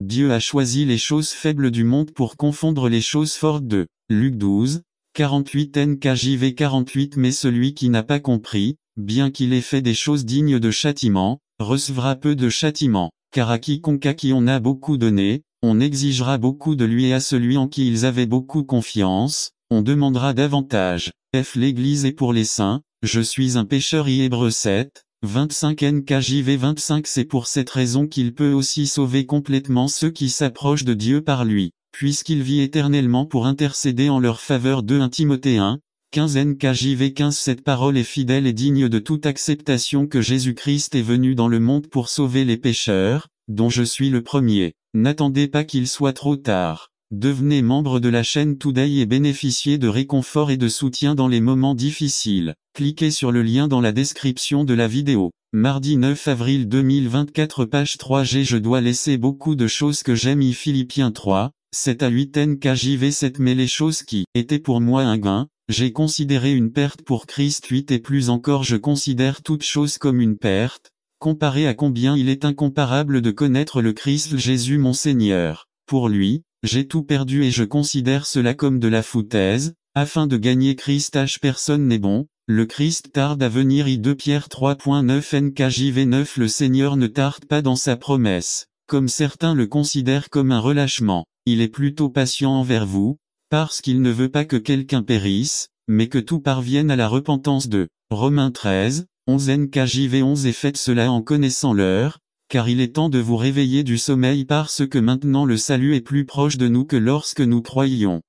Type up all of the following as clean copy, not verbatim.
Dieu a choisi les choses faibles du monde pour confondre les choses fortes de Luc 12, 48 NKJV 48. Mais celui qui n'a pas compris, bien qu'il ait fait des choses dignes de châtiment, recevra peu de châtiment, car à quiconque à qui on a beaucoup donné, on exigera beaucoup de lui, et à celui en qui ils avaient beaucoup confiance, on demandera davantage. L'Église est pour les saints, je suis un pécheur. Hébreux 7, 25 NKJV 25. C'est pour cette raison qu'il peut aussi sauver complètement ceux qui s'approchent de Dieu par lui, puisqu'il vit éternellement pour intercéder en leur faveur. 2 Timothée 1, 15 NKJV 15. Cette parole est fidèle et digne de toute acceptation que Jésus-Christ est venu dans le monde pour sauver les pécheurs, dont je suis le premier. N'attendez pas qu'il soit trop tard. Devenez membre de la chaîne Today et bénéficiez de réconfort et de soutien dans les moments difficiles. Cliquez sur le lien dans la description de la vidéo. Mardi 9 avril 2024, page 3G. Je dois laisser beaucoup de choses que j'aime. Philippiens 3, 7 à 8 NKJV 7. Mais les choses qui étaient pour moi un gain, j'ai considéré une perte pour Christ. 8 Et plus encore, je considère toute chose comme une perte, comparé à combien il est incomparable de connaître le Christ Jésus mon Seigneur. Pour lui, j'ai tout perdu et je considère cela comme de la foutaise, afin de gagner Christ. Personne n'est bon, le Christ tarde à venir. 2 Pierre 3.9 NKJV 9. Le Seigneur ne tarde pas dans sa promesse, comme certains le considèrent comme un relâchement. Il est plutôt patient envers vous, parce qu'il ne veut pas que quelqu'un périsse, mais que tout parvienne à la repentance. De Romains 13, 11 NKJV 11. Et faites cela en connaissant l'heure, car il est temps de vous réveiller du sommeil, parce que maintenant le salut est plus proche de nous que lorsque nous croyions.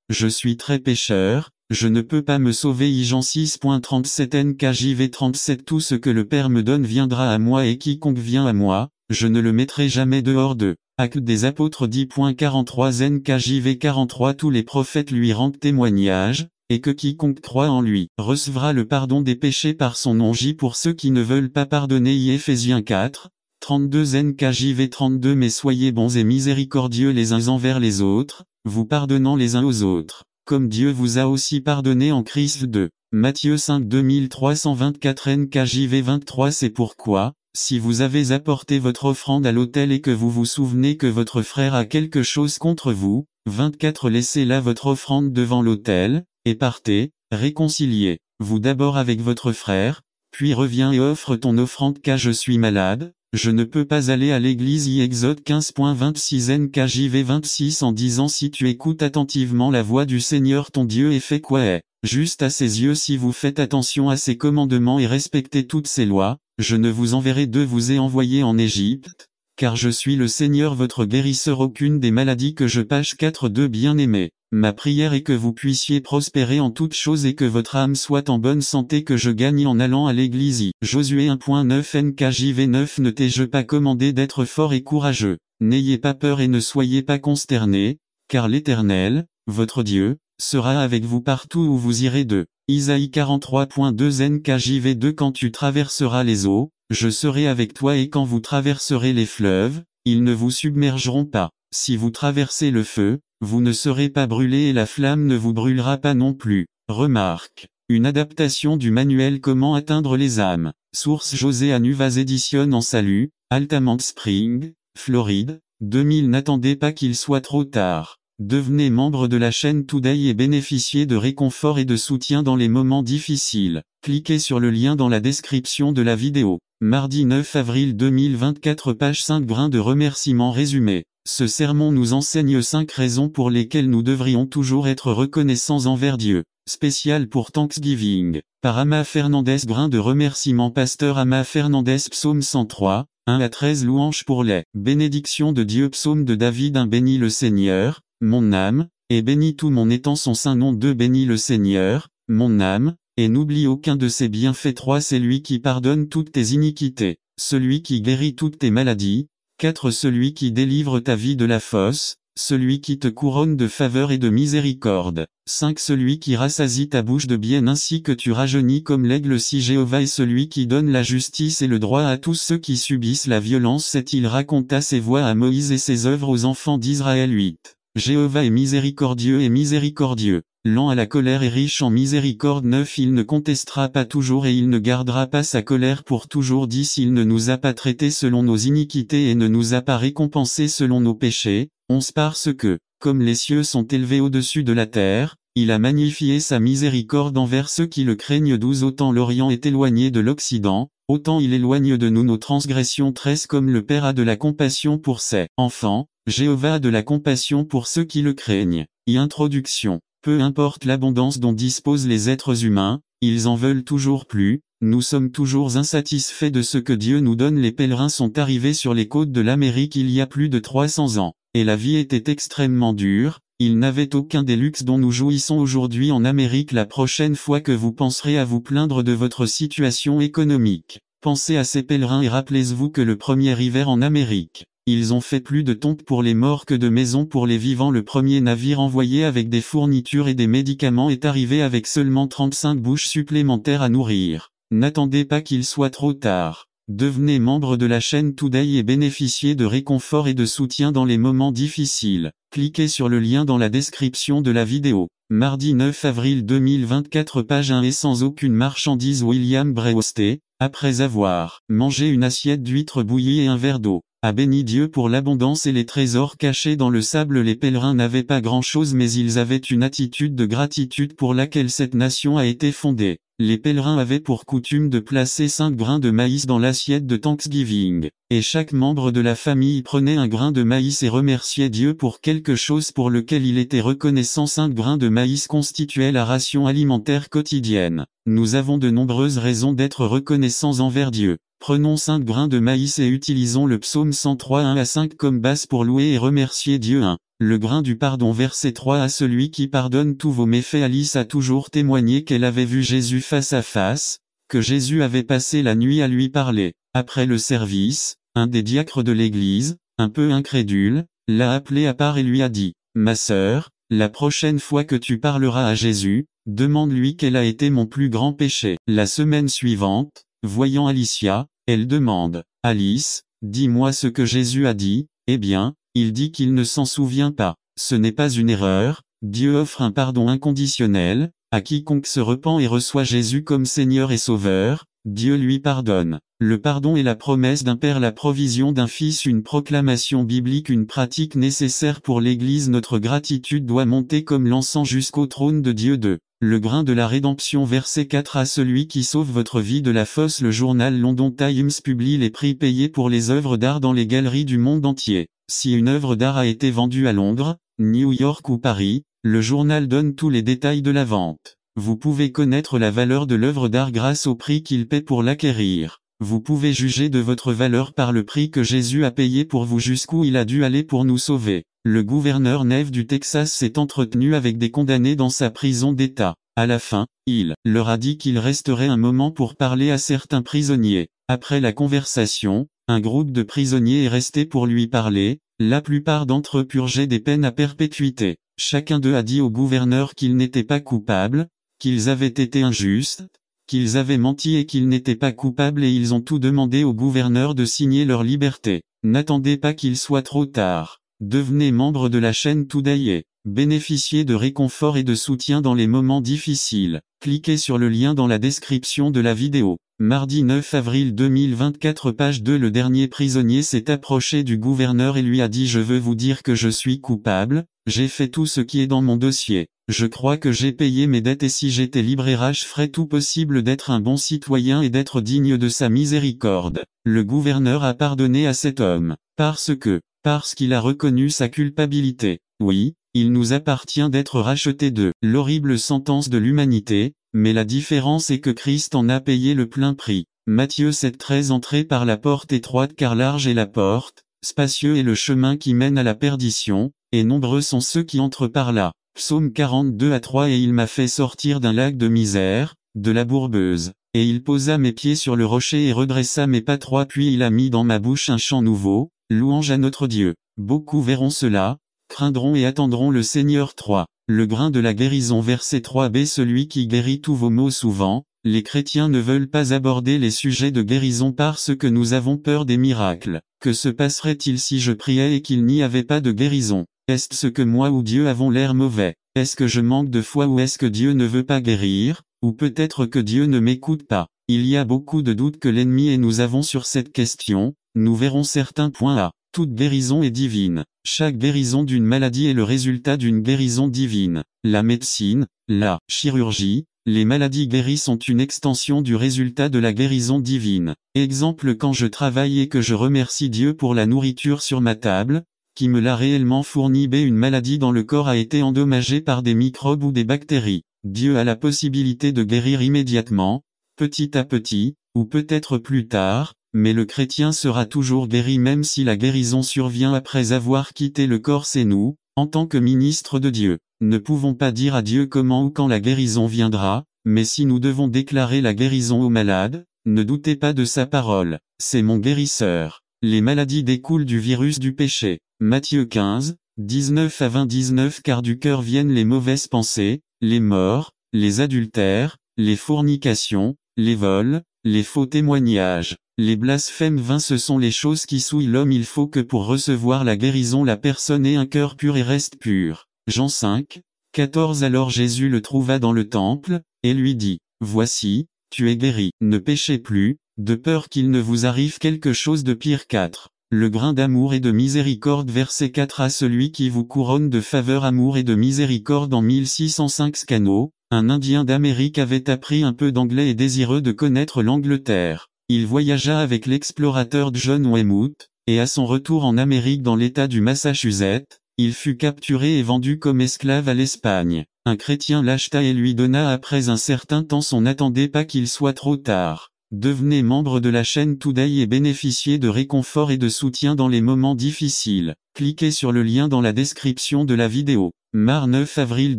Je suis très pécheur, je ne peux pas me sauver. Jean 6.37 NKJV 37. Tout ce que le Père me donne viendra à moi, et quiconque vient à moi, je ne le mettrai jamais dehors. De Actes des Apôtres 10.43 NKJV 43. Tous les prophètes lui rendent témoignage, et que quiconque croit en lui recevra le pardon des péchés par son nom. Pour ceux qui ne veulent pas pardonner. Éphésiens 4, 32 NKJV 32. Mais soyez bons et miséricordieux les uns envers les autres, vous pardonnant les uns aux autres, comme Dieu vous a aussi pardonné en Christ. 2 Matthieu 5 2324 NKJV 23. C'est pourquoi, si vous avez apporté votre offrande à l'autel et que vous vous souvenez que votre frère a quelque chose contre vous, 24. Laissez là votre offrande devant l'autel, et partez, réconciliez vous d'abord avec votre frère, puis reviens et offre ton offrande. Car je suis malade, je ne peux pas aller à l'église. Exode 15.26 NKJV 26. En disant: si tu écoutes attentivement la voix du Seigneur ton Dieu et fais quoi est juste à ses yeux, si vous faites attention à ses commandements et respectez toutes ses lois, je ne vous enverrai de vous ai envoyé en Égypte, car je suis le Seigneur votre guérisseur. Aucune des maladies que je page. 4 Bien-aimés, ma prière est que vous puissiez prospérer en toutes choses et que votre âme soit en bonne santé, que je gagne en allant à l'église. Josué 1.9 NKJV 9. Ne t'ai-je pas commandé d'être fort et courageux? N'ayez pas peur et ne soyez pas consternés, car l'Éternel, votre Dieu, sera avec vous partout où vous irez. De Isaïe 43.2 NKJV 2. Quand tu traverseras les eaux, je serai avec toi, et quand vous traverserez les fleuves, ils ne vous submergeront pas. Si vous traversez le feu, vous ne serez pas brûlés, et la flamme ne vous brûlera pas non plus. Remarque. Une adaptation du manuel Comment atteindre les âmes. Source José Anuvas Édition en Salut, Altamont Spring, Floride, 2000. N'attendez pas qu'il soit trop tard. Devenez membre de la chaîne Today et bénéficiez de réconfort et de soutien dans les moments difficiles. Cliquez sur le lien dans la description de la vidéo. Mardi 9 avril 2024, page 5. Brin de remerciement résumé. Ce sermon nous enseigne 5 raisons pour lesquelles nous devrions toujours être reconnaissants envers Dieu. Spécial pour Thanksgiving. Par Ama Fernandez. Brin de remerciement. Pasteur Ama Fernandez. Psaume 103, 1 à 13. Louange pour les bénédictions de Dieu. Psaume de David. 1. Bénis le Seigneur, mon âme, et bénis tout mon étant son saint nom. 2. Bénis le Seigneur, mon âme, et n'oublie aucun de ses bienfaits. 3. C'est lui qui pardonne toutes tes iniquités, celui qui guérit toutes tes maladies. 4. Celui qui délivre ta vie de la fosse, celui qui te couronne de faveur et de miséricorde. 5. Celui qui rassasie ta bouche de bien ainsi que tu rajeunis comme l'aigle. 6. Jéhovah est celui qui donne la justice et le droit à tous ceux qui subissent la violence. 7. Il raconta ses voies à Moïse et ses œuvres aux enfants d'Israël. 8. Jéhovah est miséricordieux et miséricordieux. lent à la colère et riche en miséricorde. 9 Il ne contestera pas toujours et il ne gardera pas sa colère pour toujours. 10 Il ne nous a pas traités selon nos iniquités et ne nous a pas récompensés selon nos péchés. 11 Parce que, comme les cieux sont élevés au-dessus de la terre, il a magnifié sa miséricorde envers ceux qui le craignent. 12 Autant l'Orient est éloigné de l'Occident, autant il éloigne de nous nos transgressions. 13 Comme le Père a de la compassion pour ses enfants, Jéhovah a de la compassion pour ceux qui le craignent. Introduction. Peu importe l'abondance dont disposent les êtres humains, ils en veulent toujours plus, nous sommes toujours insatisfaits de ce que Dieu nous donne. Les pèlerins sont arrivés sur les côtes de l'Amérique il y a plus de 300 ans, et la vie était extrêmement dure, ils n'avaient aucun des luxes dont nous jouissons aujourd'hui en Amérique. La prochaine fois que vous penserez à vous plaindre de votre situation économique, pensez à ces pèlerins et rappelez-vous que le premier hiver en Amérique, ils ont fait plus de tombes pour les morts que de maisons pour les vivants. Le premier navire envoyé avec des fournitures et des médicaments est arrivé avec seulement 35 bouches supplémentaires à nourrir. N'attendez pas qu'il soit trop tard. Devenez membre de la chaîne Today et bénéficiez de réconfort et de soutien dans les moments difficiles. Cliquez sur le lien dans la description de la vidéo. Mardi 9 avril 2024 page 1 Et sans aucune marchandise. William Brewster, après avoir mangé une assiette d'huîtres bouillies et un verre d'eau, a béni Dieu pour l'abondance et les trésors cachés dans le sable. Les pèlerins n'avaient pas grand-chose mais ils avaient une attitude de gratitude pour laquelle cette nation a été fondée. Les pèlerins avaient pour coutume de placer 5 grains de maïs dans l'assiette de Thanksgiving, et chaque membre de la famille prenait un grain de maïs et remerciait Dieu pour quelque chose pour lequel il était reconnaissant. 5 grains de maïs constituaient la ration alimentaire quotidienne. Nous avons de nombreuses raisons d'être reconnaissants envers Dieu. Prenons 5 grains de maïs et utilisons le psaume 103 1-5 comme base pour louer et remercier Dieu. 1. Le grain du pardon. Verset 3 À celui qui pardonne tous vos méfaits. Alice a toujours témoigné qu'elle avait vu Jésus face à face, que Jésus avait passé la nuit à lui parler. Après le service, un des diacres de l'église, un peu incrédule, l'a appelé à part et lui a dit, « Ma sœur, la prochaine fois que tu parleras à Jésus, demande-lui quel a été mon plus grand péché. » La semaine suivante, voyant Alicia, elle demande, « Alice, dis-moi ce que Jésus a dit. » Eh bien, il dit qu'il ne s'en souvient pas. Ce n'est pas une erreur, Dieu offre un pardon inconditionnel, à quiconque se repent et reçoit Jésus comme Seigneur et Sauveur, Dieu lui pardonne. Le pardon est la promesse d'un Père, la provision d'un Fils, une proclamation biblique, une pratique nécessaire pour l'Église. Notre gratitude doit monter comme l'encens jusqu'au trône de Dieu. 2. Le grain de la rédemption. Verset 4 À celui qui sauve votre vie de la fosse. Le journal London Times publie les prix payés pour les œuvres d'art dans les galeries du monde entier. Si une œuvre d'art a été vendue à Londres, New York ou Paris, le journal donne tous les détails de la vente. Vous pouvez connaître la valeur de l'œuvre d'art grâce au prix qu'il paie pour l'acquérir. Vous pouvez juger de votre valeur par le prix que Jésus a payé pour vous, jusqu'où il a dû aller pour nous sauver. Le gouverneur Neve du Texas s'est entretenu avec des condamnés dans sa prison d'État. À la fin, il leur a dit qu'il resterait un moment pour parler à certains prisonniers. Après la conversation, un groupe de prisonniers est resté pour lui parler. La plupart d'entre eux purgeaient des peines à perpétuité. Chacun d'eux a dit au gouverneur qu'ils n'étaient pas coupables, qu'ils avaient été injustes, qu'ils avaient menti et qu'ils n'étaient pas coupables, et ils ont tout demandé au gouverneur de signer leur liberté. N'attendez pas qu'il soit trop tard. Devenez membre de la chaîne Today et bénéficiez de réconfort et de soutien dans les moments difficiles. Cliquez sur le lien dans la description de la vidéo. Mardi 9 avril 2024 page 2 Le dernier prisonnier s'est approché du gouverneur et lui a dit « Je veux vous dire que je suis coupable, j'ai fait tout ce qui est dans mon dossier. Je crois que j'ai payé mes dettes et si j'étais libre je ferais tout possible d'être un bon citoyen et d'être digne de sa miséricorde. » Le gouverneur a pardonné à cet homme, parce qu'il a reconnu sa culpabilité. Oui, il nous appartient d'être rachetés de l'horrible sentence de l'humanité, mais la différence est que Christ en a payé le plein prix. Matthieu 7,13 Entrez par la porte étroite car large est la porte, spacieux est le chemin qui mène à la perdition, et nombreux sont ceux qui entrent par là. Psaume 42-3 Et il m'a fait sortir d'un lac de misère, de la bourbeuse, et il posa mes pieds sur le rocher et redressa mes pas. 3 Puis il a mis dans ma bouche un chant nouveau, louange à notre Dieu. Beaucoup verront cela, craindront et attendront le Seigneur. 3. Le grain de la guérison. Verset 3b Celui qui guérit tous vos maux. Souvent, les chrétiens ne veulent pas aborder les sujets de guérison parce que nous avons peur des miracles. Que se passerait-il si je priais et qu'il n'y avait pas de guérison? Est-ce ce que moi ou Dieu avons l'air mauvais? Est-ce que je manque de foi ou est-ce que Dieu ne veut pas guérir? Ou peut-être que Dieu ne m'écoute pas? Il y a beaucoup de doutes que l'ennemi et nous avons sur cette question. Nous verrons certains points A. Toute guérison est divine. Chaque guérison d'une maladie est le résultat d'une guérison divine. La médecine, la chirurgie, les maladies guéries sont une extension du résultat de la guérison divine. Exemple, quand je travaille et que je remercie Dieu pour la nourriture sur ma table, qui me l'a réellement fourni. B. Une maladie dans le corps a été endommagée par des microbes ou des bactéries. Dieu a la possibilité de guérir immédiatement, petit à petit, ou peut-être plus tard, mais le chrétien sera toujours guéri même si la guérison survient après avoir quitté le corps. C'est nous, en tant que ministres de Dieu, ne pouvons pas dire à Dieu comment ou quand la guérison viendra, mais si nous devons déclarer la guérison aux malades, ne doutez pas de sa parole. C'est mon guérisseur. Les maladies découlent du virus du péché. Matthieu 15, 19 à 29. Car du cœur viennent les mauvaises pensées, les morts, les adultères, les fornications, les vols, les faux témoignages, les blasphèmes vains. Ce sont les choses qui souillent l'homme. Il faut que pour recevoir la guérison la personne ait un cœur pur et reste pur. Jean 5, 14. Alors Jésus le trouva dans le temple, et lui dit, voici, tu es guéri, ne péchez plus, de peur qu'il ne vous arrive quelque chose de pire. 4. Le grain d'amour et de miséricorde. Verset 4. À celui qui vous couronne de faveur, amour et de miséricorde. En 1605 Scano, un Indien d'Amérique avait appris un peu d'anglais et désireux de connaître l'Angleterre. Il voyagea avec l'explorateur John Weymouth, et à son retour en Amérique dans l'État du Massachusetts, il fut capturé et vendu comme esclave à l'Espagne. Un chrétien l'acheta et lui donna après un certain temps son. N'attendez pas qu'il soit trop tard. Devenez membre de la chaîne Today et bénéficiez de réconfort et de soutien dans les moments difficiles. Cliquez sur le lien dans la description de la vidéo. Mar 9 avril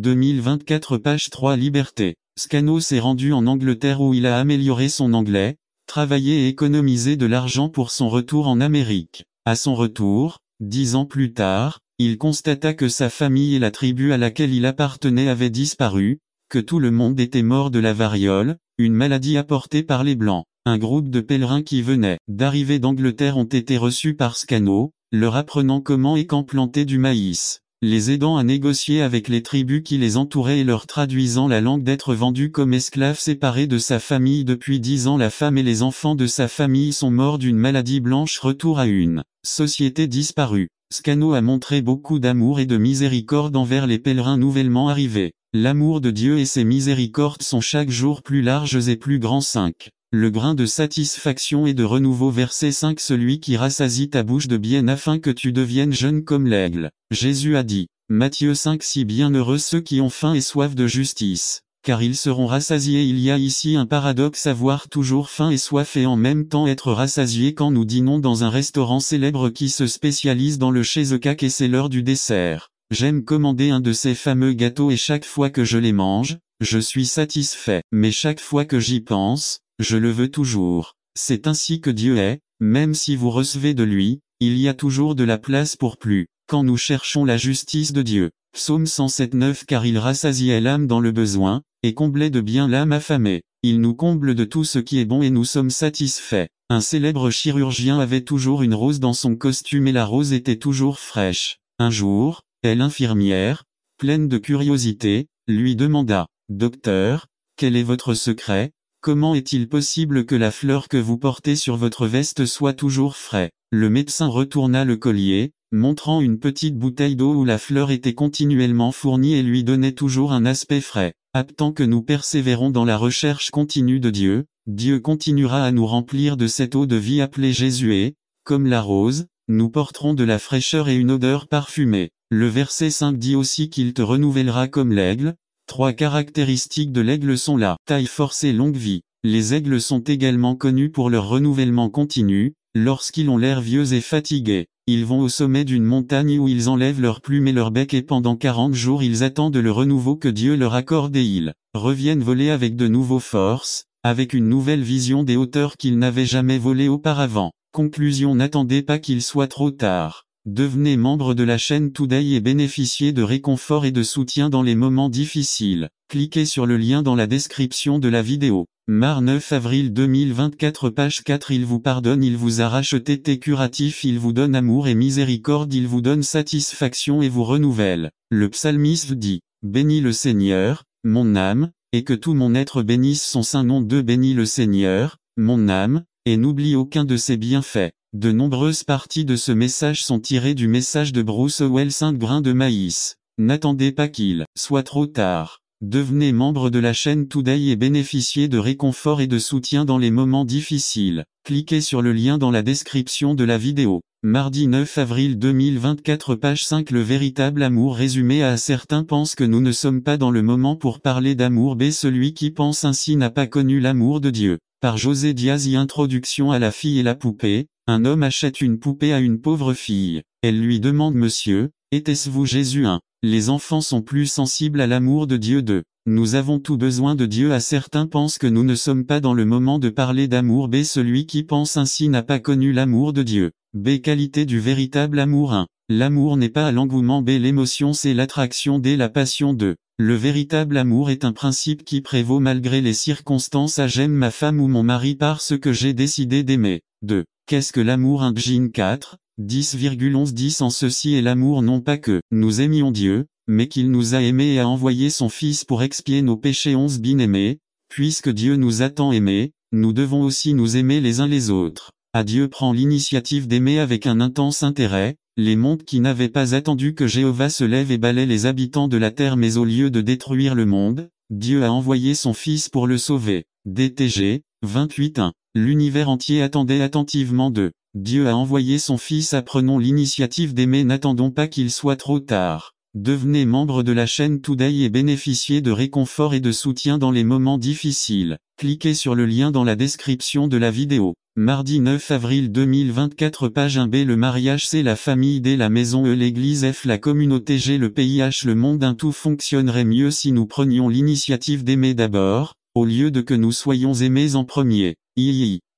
2024. Page 3. Liberté. Scano s'est rendu en Angleterre où il a amélioré son anglais, travaillé et économisé de l'argent pour son retour en Amérique. À son retour, 10 ans plus tard, il constata que sa famille et la tribu à laquelle il appartenait avaient disparu, que tout le monde était mort de la variole, une maladie apportée par les Blancs. Un groupe de pèlerins qui venaient d'arriver d'Angleterre ont été reçus par Scano, leur apprenant comment et quand planter du maïs, les aidant à négocier avec les tribus qui les entouraient et leur traduisant la langue. D'être vendu comme esclave séparé de sa famille depuis 10 ans. La femme et les enfants de sa famille sont morts d'une maladie blanche. Retour à une société disparue. Scano a montré beaucoup d'amour et de miséricorde envers les pèlerins nouvellement arrivés. L'amour de Dieu et ses miséricordes sont chaque jour plus larges et plus grands. 5. Le grain de satisfaction et de renouveau. Verset 5. Celui qui rassasie ta bouche de bien afin que tu deviennes jeune comme l'aigle. Jésus a dit, Matthieu 5. Si bienheureux ceux qui ont faim et soif de justice, car ils seront rassasiés. Il y a ici un paradoxe: avoir toujours faim et soif et en même temps être rassasié. Quand nous dînons dans un restaurant célèbre qui se spécialise dans le cheesecake et c'est l'heure du dessert, j'aime commander un de ces fameux gâteaux et chaque fois que je les mange, je suis satisfait. Mais chaque fois que j'y pense, je le veux toujours. C'est ainsi que Dieu est, même si vous recevez de lui, il y a toujours de la place pour plus. Quand nous cherchons la justice de Dieu. Psaume 107, 9. Car il rassasiait l'âme dans le besoin, et comblait de bien l'âme affamée. Il nous comble de tout ce qui est bon et nous sommes satisfaits. Un célèbre chirurgien avait toujours une rose dans son costume et la rose était toujours fraîche. Un jour, l'infirmière, pleine de curiosité, lui demanda, « Docteur, quel est votre secret ? Comment est-il possible que la fleur que vous portez sur votre veste soit toujours fraîche ?» Le médecin retourna le collier, montrant une petite bouteille d'eau où la fleur était continuellement fournie et lui donnait toujours un aspect frais. Tant que nous persévérons dans la recherche continue de Dieu, Dieu continuera à nous remplir de cette eau de vie appelée Jésus et, comme la rose, nous porterons de la fraîcheur et une odeur parfumée. Le verset 5 dit aussi qu'il te renouvellera comme l'aigle. 3 caractéristiques de l'aigle sont la taille forte et longue vie. Les aigles sont également connus pour leur renouvellement continu. Lorsqu'ils ont l'air vieux et fatigués, ils vont au sommet d'une montagne où ils enlèvent leurs plumes et leur bec et pendant 40 jours ils attendent le renouveau que Dieu leur accorde et ils reviennent voler avec de nouveaux forces, avec une nouvelle vision des hauteurs qu'ils n'avaient jamais volées auparavant. Conclusion: n'attendez pas qu'il soit trop tard. Devenez membre de la chaîne Today et bénéficiez de réconfort et de soutien dans les moments difficiles. Cliquez sur le lien dans la description de la vidéo. Mar 9 avril 2024 page 4 Il vous pardonne, il vous a racheté, t'es curatif, il vous donne amour et miséricorde, il vous donne satisfaction et vous renouvelle. Le psalmiste dit, bénis le Seigneur, mon âme, et que tout mon être bénisse son saint nom. Bénis le Seigneur, mon âme, et n'oublie aucun de ses bienfaits. De nombreuses parties de ce message sont tirées du message de Bruce Howell 5 grains de maïs. N'attendez pas qu'il soit trop tard. Devenez membre de la chaîne Today et bénéficiez de réconfort et de soutien dans les moments difficiles. Cliquez sur le lien dans la description de la vidéo. Mardi 9 avril 2024 page 5 Le véritable amour résumé à certains pensent que nous ne sommes pas dans le moment pour parler d'amour. Celui qui pense ainsi n'a pas connu l'amour de Dieu. Par José Diaz. Introduction à La fille et la poupée. Un homme achète une poupée à une pauvre fille. Elle lui demande Monsieur, était-ce vous Jésus 1. Les enfants sont plus sensibles à l'amour de Dieu 2. Nous avons tout besoin de Dieu. À certains pensent que nous ne sommes pas dans le moment de parler d'amour. Celui qui pense ainsi n'a pas connu l'amour de Dieu. Qualité du véritable amour 1. L'amour n'est pas l'engouement. L'émotion c'est l'attraction. La passion 2. Le véritable amour est un principe qui prévaut malgré les circonstances. J'aime ma femme ou mon mari parce que j'ai décidé d'aimer. 2. Qu'est-ce que l'amour 1 Jean 4, 10,11 En ceci est l'amour, non pas que nous aimions Dieu, mais qu'il nous a aimés et a envoyé son Fils pour expier nos péchés. Bien-aimés, puisque Dieu nous a tant aimés, nous devons aussi nous aimer les uns les autres. Dieu prend l'initiative d'aimer avec un intense intérêt. Les mondes qui n'avaient pas attendu que Jéhovah se lève et balaie les habitants de la terre, mais au lieu de détruire le monde, Dieu a envoyé son Fils pour le sauver. DTG, 28:1. L'univers entier attendait attentivement de Dieu a envoyé son Fils. Prenons l'initiative d'aimer, n'attendons pas qu'il soit trop tard. Devenez membre de la chaîne Today et bénéficiez de réconfort et de soutien dans les moments difficiles. Cliquez sur le lien dans la description de la vidéo. Mardi 9 avril 2024 page 1 Le mariage c'est la famille. La maison l'église F la communauté G le pays H le monde. Tout fonctionnerait mieux si nous prenions l'initiative d'aimer d'abord, au lieu de que nous soyons aimés en premier.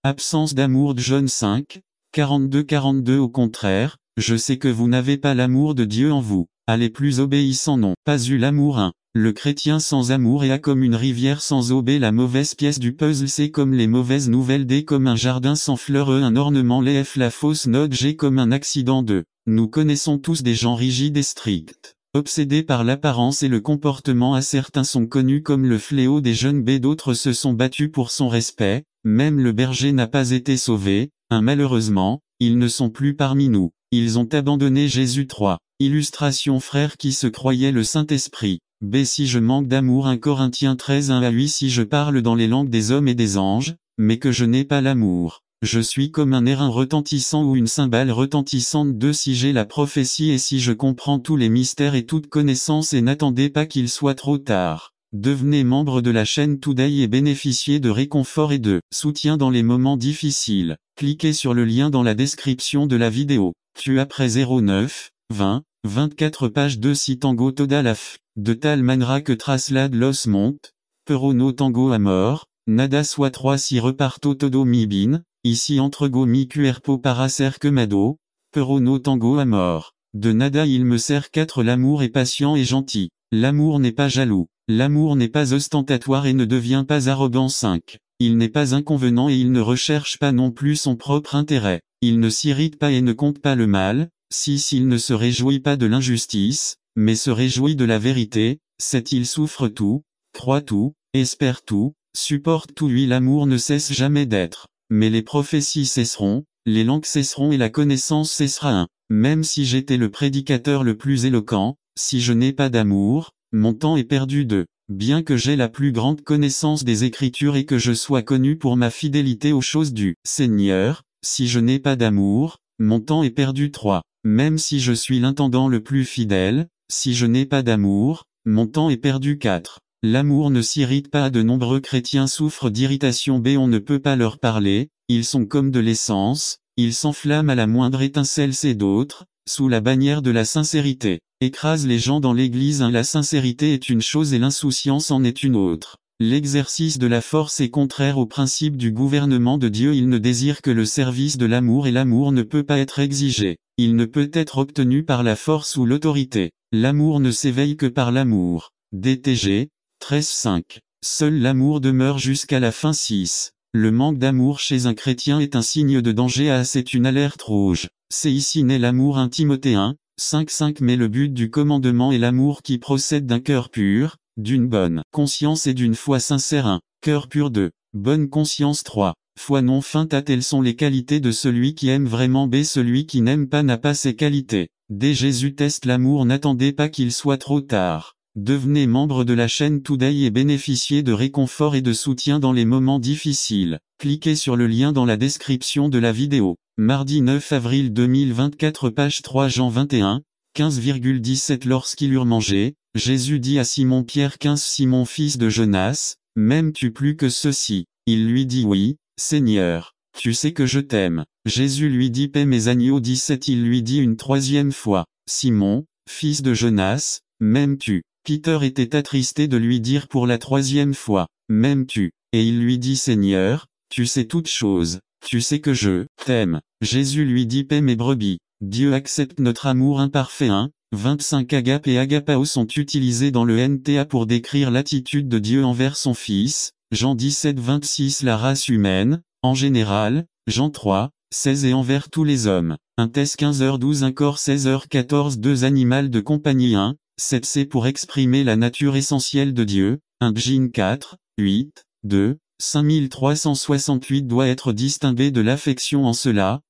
Absence d'amour. John 5, 42-42 Au contraire, je sais que vous n'avez pas l'amour de Dieu en vous. Les plus obéissants n'ont pas eu l'amour 1. Le chrétien sans amour est comme une rivière sans eau. La mauvaise pièce du puzzle c'est comme les mauvaises nouvelles. D comme un jardin sans fleurs. Un ornement. F la fausse note. G comme un accident. Nous connaissons tous des gens rigides et stricts, obsédés par l'apparence et le comportement. Certains sont connus comme le fléau des jeunes. D'autres se sont battus pour son respect. Même le berger n'a pas été sauvé. Malheureusement, ils ne sont plus parmi nous. Ils ont abandonné Jésus 3. Illustration. Frère qui se croyait le Saint-Esprit. Si je manque d'amour. 1 Corinthiens 13:1-8 Si je parle dans les langues des hommes et des anges, mais que je n'ai pas l'amour, je suis comme un airain retentissant ou une cymbale retentissante. 2 Si j'ai la prophétie et si je comprends tous les mystères et toute connaissance. Et n'attendez pas qu'il soit trop tard. Devenez membre de la chaîne Today et bénéficiez de réconfort et de soutien dans les moments difficiles. Cliquez sur le lien dans la description de la vidéo. Après 09, 20, 24 page 2 Si Tango Toda la f, de tal manera que traslade los monte, pero no tango à mort, nada soit 3 Si reparto todo mi bin, ici entre go mi cuerpo para ser quemado, pero no tango à mort. De nada il me sert 4 L'amour est patient et gentil. L'amour n'est pas jaloux. L'amour n'est pas ostentatoire et ne devient pas arrogant. 5. Il n'est pas inconvenant et il ne recherche pas non plus son propre intérêt. Il ne s'irrite pas et ne compte pas le mal. 6. Il ne se réjouit pas de l'injustice, mais se réjouit de la vérité. 7. Il souffre tout, croit tout, espère tout, supporte tout. 8. L'amour ne cesse jamais d'être. Mais les prophéties cesseront, les langues cesseront et la connaissance cessera. 1. Même si j'étais le prédicateur le plus éloquent, si je n'ai pas d'amour, mon temps est perdu. 2. Bien que j'aie la plus grande connaissance des Écritures et que je sois connu pour ma fidélité aux choses du Seigneur, si je n'ai pas d'amour, mon temps est perdu. 3. Même si je suis l'intendant le plus fidèle, si je n'ai pas d'amour, mon temps est perdu. 4. L'amour ne s'irrite pas. De nombreux chrétiens souffrent d'irritation. On ne peut pas leur parler, ils sont comme de l'essence, ils s'enflamment à la moindre étincelle. C'est d'autres, sous la bannière de la sincérité, écrasent les gens dans l'église. La sincérité est une chose et l'insouciance en est une autre. L'exercice de la force est contraire au principe du gouvernement de Dieu. Il ne désire que le service de l'amour et l'amour ne peut pas être exigé. Il ne peut être obtenu par la force ou l'autorité. L'amour ne s'éveille que par l'amour. DTG, 13.5. Seul l'amour demeure jusqu'à la fin. 6. Le manque d'amour chez un chrétien est un signe de danger. C'est une alerte rouge. C'est ici naît l'amour. 1 Timothée 5.5. Mais le but du commandement est l'amour qui procède d'un cœur pur, d'une bonne conscience et d'une foi sincère. 1. Cœur pur. 2. Bonne conscience. 3. Foi non feinte. Telles sont les qualités de celui qui aime vraiment. B. Celui qui n'aime pas n'a pas ces qualités. D. Jésus teste l'amour. N'attendez pas qu'il soit trop tard. Devenez membre de la chaîne Today et bénéficiez de réconfort et de soutien dans les moments difficiles. Cliquez sur le lien dans la description de la vidéo. Mardi 9 avril 2024, page 3. Jean 21, 15,17. Lorsqu'ils eurent mangé, Jésus dit à Simon-Pierre 15. Simon fils de Jonas, m'aimes-tu plus que ceux-ci? Il lui dit oui, Seigneur, tu sais que je t'aime. Jésus lui dit paie mes agneaux. 17. Il lui dit une troisième fois, Simon, fils de Jonas, m'aimes-tu? Peter était attristé de lui dire pour la troisième fois, m'aimes-tu? Et il lui dit Seigneur, tu sais toutes choses, tu sais que je t'aime. Jésus lui dit paie mes brebis. Dieu accepte notre amour imparfait. 25. Agape et agapao sont utilisés dans le NTA pour décrire l'attitude de Dieu envers son Fils. Jean 17, 26. La race humaine, en général, Jean 3, 16 et envers tous les hommes. Un Thess 15h12. Un corps 16h14. 2 animal de compagnie. 1. 7c pour exprimer la nature essentielle de Dieu. 1 Bjin 4, 8, 2, 5368 doit être distingué de l'affection en cela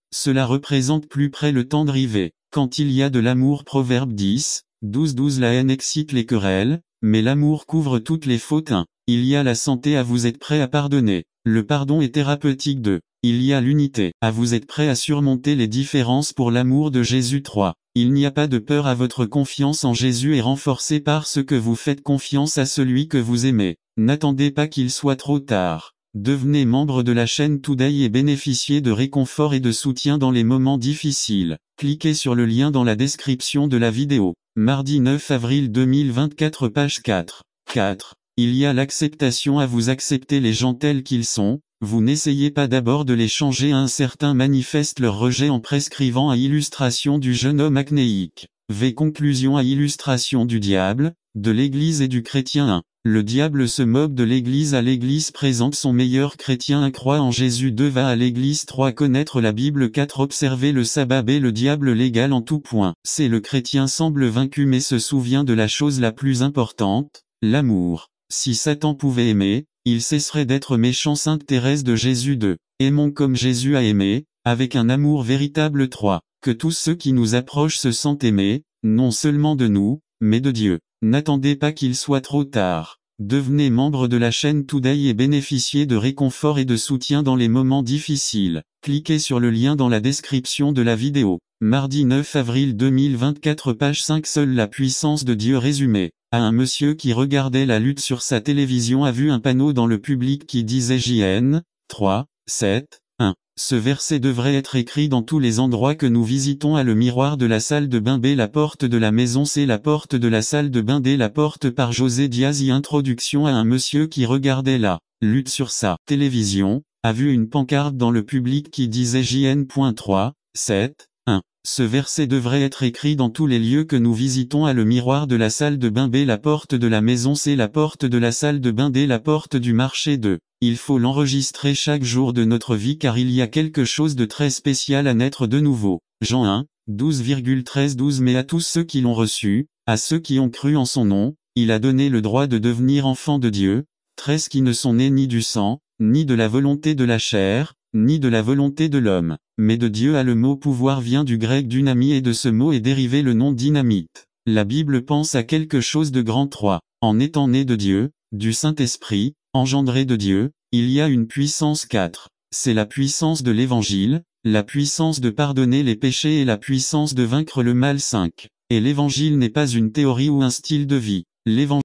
représente plus près le temps de rivet. Quand il y a de l'amour. Proverbe 10, 12. La haine excite les querelles, mais l'amour couvre toutes les fautes. 1. Il y a la santé. Vous êtes prêt à pardonner. Le pardon est thérapeutique. 2. Il y a l'unité. Vous êtes prêt à surmonter les différences pour l'amour de Jésus. 3. Il n'y a pas de peur. Votre confiance en Jésus est renforcée parce que vous faites confiance à celui que vous aimez. N'attendez pas qu'il soit trop tard. Devenez membre de la chaîne Today et bénéficiez de réconfort et de soutien dans les moments difficiles. Cliquez sur le lien dans la description de la vidéo. Mardi 9 avril 2024, page 4. 4. Il y a l'acceptation. Vous acceptez les gens tels qu'ils sont. Vous n'essayez pas d'abord de les changer. Un certain manifeste leur rejet en prescrivant à illustration du jeune homme acnéique. V. Conclusion à illustration du diable, de l'Église et du chrétien. 1. Le diable se moque de l'Église. L'Église présente son meilleur chrétien. 1. Croit en Jésus. 2. Va à l'Église. 3. Connaître la Bible. 4. Observer le sabbat. B. Le diable l'égal en tout point. C. Le chrétien semble vaincu mais se souvient de la chose la plus importante, l'amour. Si Satan pouvait aimer, il cesserait d'être méchant. Sainte Thérèse de Jésus. 2. Aimons comme Jésus a aimé, avec un amour véritable. 3. Que tous ceux qui nous approchent se sentent aimés, non seulement de nous, mais de Dieu. N'attendez pas qu'il soit trop tard. Devenez membre de la chaîne Today et bénéficiez de réconfort et de soutien dans les moments difficiles. Cliquez sur le lien dans la description de la vidéo. Mardi 9 avril 2024, page 5. Seule la puissance de Dieu résumée. Un monsieur qui regardait la lutte sur sa télévision a vu un panneau dans le public qui disait JN 3, 7, 1. Ce verset devrait être écrit dans tous les endroits que nous visitons. A. Le miroir de la salle de bain. B. La porte de la maison. C. La porte de la salle de bain. D. La porte par José Diaz. Introduction. À un monsieur qui regardait la lutte sur sa télévision, a vu une pancarte dans le public qui disait JN.3, 7, 1. Ce verset devrait être écrit dans tous les lieux que nous visitons. A. Le miroir de la salle de bain. B. La porte de la maison. C. La porte de la salle de bain. D. La porte du marché. 2. Il faut l'enregistrer chaque jour de notre vie car il y a quelque chose de très spécial à naître de nouveau. Jean 1, 12,13-12. Mais à tous ceux qui l'ont reçu, à ceux qui ont cru en son nom, il a donné le droit de devenir enfants de Dieu, 13 qui ne sont nés ni du sang, ni de la volonté de la chair, ni de la volonté de l'homme, mais de Dieu. A. Le mot pouvoir vient du grec dynamie et de ce mot est dérivé le nom dynamite. La Bible pense à quelque chose de grand. 3. En étant né de Dieu, du Saint-Esprit, engendré de Dieu, il y a une puissance. 4. C'est la puissance de l'Évangile, la puissance de pardonner les péchés et la puissance de vaincre le mal. 5. Et l'Évangile n'est pas une théorie ou un style de vie. L'Évangile